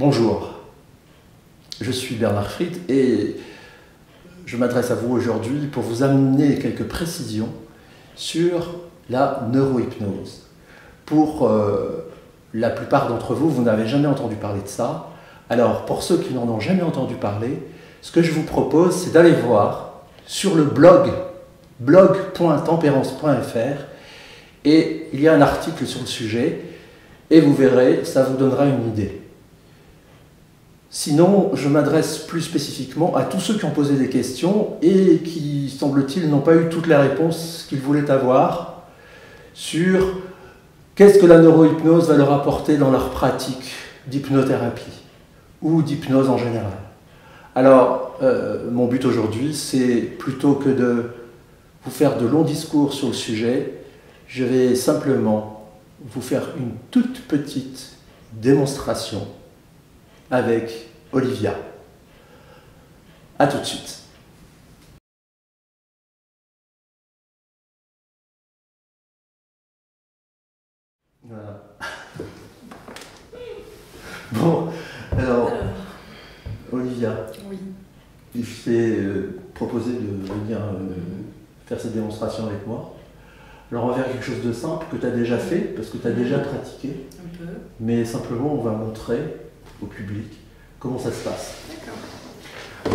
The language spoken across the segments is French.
Bonjour, je suis Bernard Fried et je m'adresse à vous aujourd'hui pour vous amener quelques précisions sur la neurohypnose. Pour la plupart d'entre vous, vous n'avez jamais entendu parler de ça. Alors, pour ceux qui n'en ont jamais entendu parler, ce que je vous propose, c'est d'aller voir sur le blog.tempérance.fr et il y a un article sur le sujet et vous verrez, ça vous donnera une idée. Sinon, je m'adresse plus spécifiquement à tous ceux qui ont posé des questions et qui, semble-t-il, n'ont pas eu toutes les réponses qu'ils voulaient avoir sur qu'est-ce que la neurohypnose va leur apporter dans leur pratique d'hypnothérapie ou d'hypnose en général. Alors, mon but aujourd'hui, c'est plutôt que de vous faire de longs discours sur le sujet, je vais simplement vous faire une toute petite démonstration avec Olivia. A tout de suite. Voilà. Bon, alors, Olivia, oui. je t'ai proposé de venir faire cette démonstration avec moi. Alors on va faire quelque chose de simple que tu as déjà fait, parce que tu as déjà pratiqué. Un peu. Mais simplement on va montrer au public comment ça se passe. D'accord.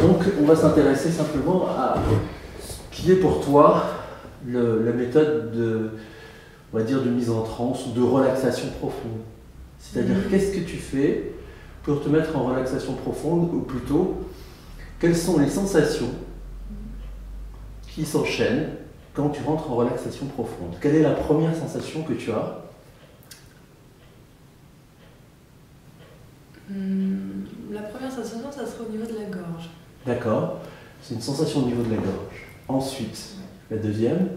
Donc on va s'intéresser simplement à ce qui est pour toi la méthode de, on va dire, de mise en transe ou de relaxation profonde. C'est-à-dire qu'est-ce que tu fais pour te mettre en relaxation profonde, ou plutôt quelles sont les sensations qui s'enchaînent quand tu rentres en relaxation profonde. Quelle est la première sensation que tu as? La première sensation, ça sera au niveau de la gorge. D'accord, c'est une sensation au niveau de la gorge. Ensuite, la deuxième.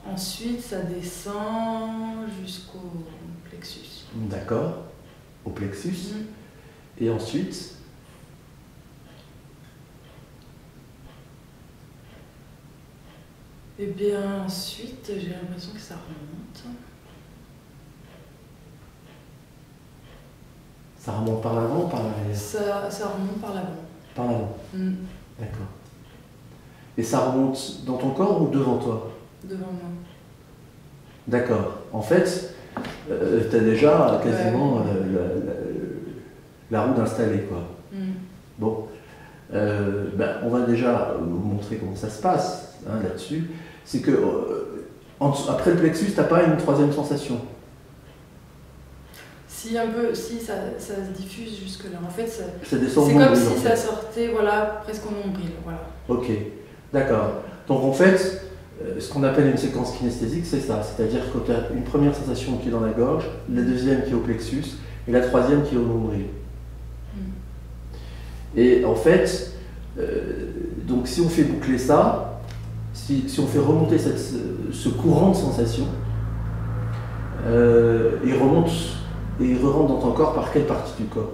Ensuite, ça descend jusqu'au plexus. D'accord, au plexus. Et ensuite, Et bien ensuite, j'ai l'impression que ça remonte. ça remonte par l'avant ou par l'arrière? Ça remonte par l'avant. Par l'avant, Mm. d'accord. Et ça remonte dans ton corps ou devant toi? Devant moi. D'accord. En fait, tu as déjà quasiment la roue installée, quoi. Mm. Bon, on va déjà vous montrer comment ça se passe là-dessus. C'est que après le plexus, tu n'as pas une troisième sensation. Si un peu, si ça se diffuse jusque là. En fait, Ça c'est descend au comme nombril, si en fait. ça sortait, voilà, presque au nombril, voilà. Ok, d'accord. Donc en fait, ce qu'on appelle une séquence kinesthésique, c'est ça. C'est-à-dire que tu as une première sensation qui est dans la gorge, la deuxième qui est au plexus, et la troisième qui est au nombril. Et en fait, donc si on fait boucler ça, si on fait remonter ce courant de sensations, il remonte et il re-rentre dans ton corps par quelle partie du corps?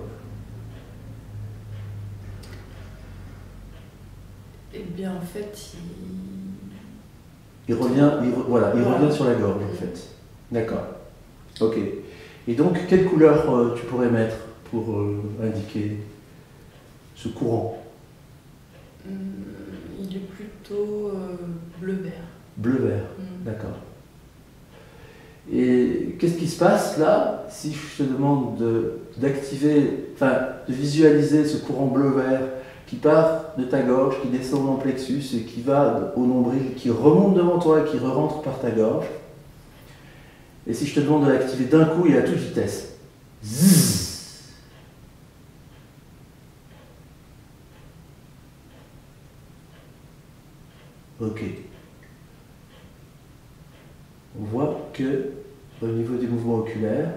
Eh bien, en fait, Il revient sur la gorge, en fait. D'accord. Ok. Et donc, quelle couleur tu pourrais mettre pour indiquer ce courant? il est plutôt bleu-vert. Bleu-vert, Mm. d'accord. Et qu'est-ce qui se passe là si je te demande d'activer, de visualiser ce courant bleu-vert qui part de ta gorge, qui descend dans le plexus et qui va au nombril, qui remonte devant toi et qui re-rentre par ta gorge? Et si je te demande de l'activer d'un coup et à toute vitesse? Zzz. Ok. On voit que au niveau des mouvements oculaires,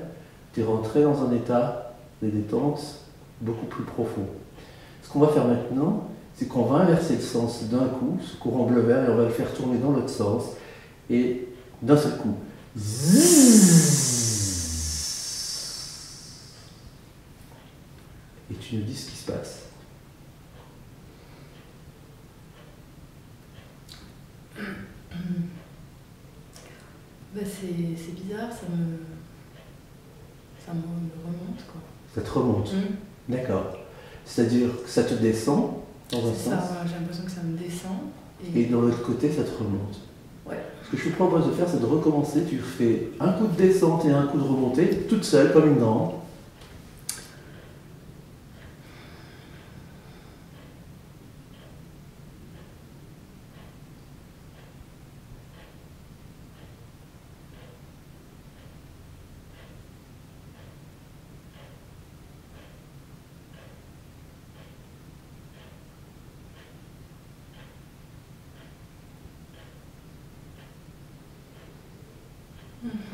tu es rentré dans un état de détente beaucoup plus profond. Ce qu'on va faire maintenant, c'est qu'on va inverser le sens d'un coup, ce courant bleu-vert, et on va le faire tourner dans l'autre sens, et d'un seul coup. Et tu nous dis ce qui se passe. Bah c'est bizarre, ça me remonte. Ça te remonte. D'accord. C'est-à-dire que ça te descend dans un C'est sens. ça, voilà, j'ai l'impression que ça me descend. Et de l'autre côté, ça te remonte. Ouais. Ce que je te propose de faire, c'est de recommencer. Tu fais un coup de descente et un coup de remontée, toute seule, comme une dent.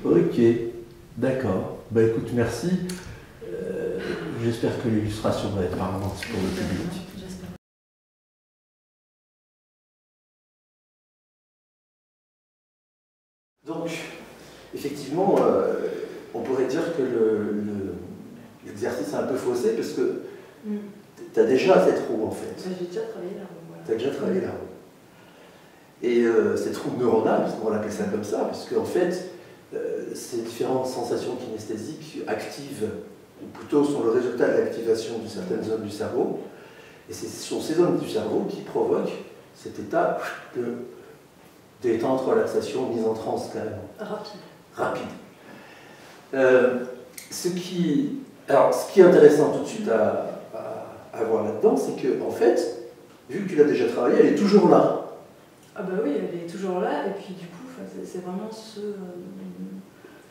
Ok, d'accord. Bah écoute, merci. J'espère que l'illustration va être parlante pour le public. J'espère. Donc, effectivement, on pourrait dire que l'exercice est un peu faussé parce que tu as déjà cette roue en fait. J'ai déjà travaillé là. Voilà. Tu as déjà travaillé la roue. Et cette roue neuronale, on l'appelle ça comme ça, parce qu'en fait, ces différentes sensations kinesthésiques activent, ou plutôt sont le résultat de l'activation de certaines zones du cerveau. Et ce sont ces zones du cerveau qui provoquent cet état de détente, relaxation, mise en transe carrément. Rapide. Ce qui est intéressant tout de suite à voir là-dedans, c'est que, en fait, vu que tu l'as déjà travaillé, elle est toujours là. Ah bah oui, elle est toujours là, et puis du coup, c'est vraiment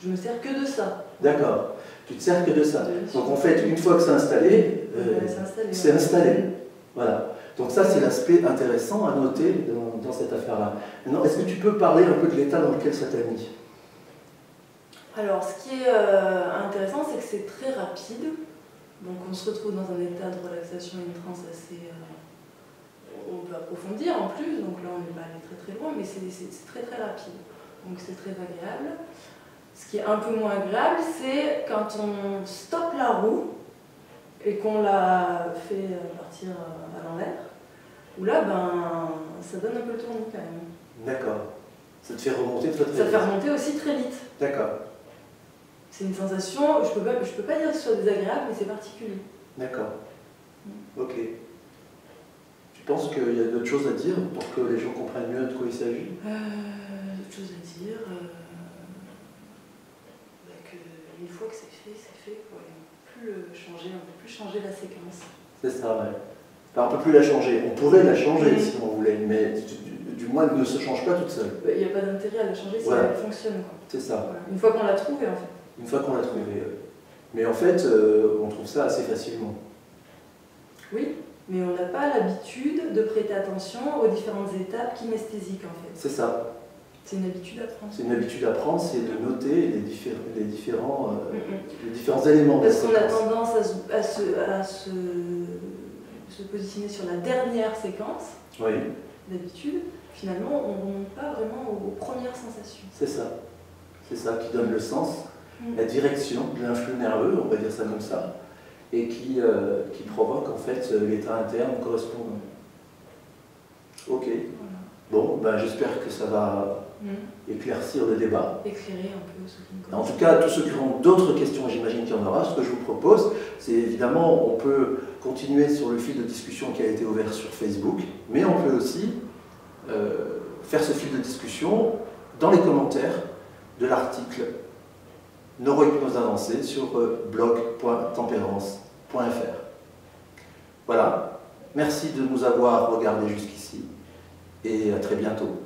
je me sers que de ça. D'accord. Tu te sers que de ça. Donc en fait, une fois que c'est installé, c'est installé. Voilà. Donc ça, c'est l'aspect intéressant à noter dans cette affaire-là. Maintenant, est-ce que tu peux parler un peu de l'état dans lequel ça t'a mis? Alors, ce qui est intéressant, c'est que c'est très rapide. Donc on se retrouve dans un état de relaxation et une transe assez... on peut approfondir en plus, donc là on n'est pas allé très très loin, mais c'est très très rapide. Donc c'est très agréable. Ce qui est un peu moins agréable, c'est quand on stoppe la roue et qu'on la fait partir à l'envers, où là, ça donne un peu le tournis quand même. D'accord. Ça te fait remonter très vite. Ça te fait remonter aussi très vite. D'accord. C'est une sensation, je peux pas dire que ce soit désagréable, mais c'est particulier. D'accord. Ok. Tu penses qu'il y a d'autres choses à dire pour que les gens comprennent mieux de quoi il s'agit? D'autres choses à dire, qu'une fois que c'est fait, quoi. On ne peut plus changer la séquence. C'est ça, ouais. Enfin, on ne peut plus la changer. On pourrait la changer si on voulait, mais du moins elle ne se change pas toute seule. Il n'y a pas d'intérêt à la changer si voilà. elle fonctionne. C'est ça. Voilà. Une fois qu'on l'a trouvée, en fait. Une fois qu'on l'a trouvée. Mais en fait, on trouve ça assez facilement. Oui, mais on n'a pas l'habitude de prêter attention aux différentes étapes kinesthésiques, en fait. C'est ça. C'est une habitude à prendre. C'est une habitude à prendre, c'est de noter les différents éléments. Parce qu'on a tendance à se positionner sur la dernière séquence, oui. D'habitude. Finalement, on ne remonte pas vraiment aux premières sensations. C'est ça. C'est ça qui donne le sens, la direction de l'influx nerveux, on va dire ça comme ça, et qui provoque en fait l'état interne correspondant. Ok. Voilà. Bon, j'espère que ça va éclaircir le débat. Éclairer un peu ceux qui me connaissent. En tout cas, tous ceux qui ont d'autres questions, j'imagine qu'il y en aura, ce que je vous propose, c'est évidemment, on peut continuer sur le fil de discussion qui a été ouvert sur Facebook, mais on peut aussi faire ce fil de discussion dans les commentaires de l'article Neurohypnose avancée sur blog.tempérance.fr. Voilà, merci de nous avoir regardés jusqu'ici et à très bientôt.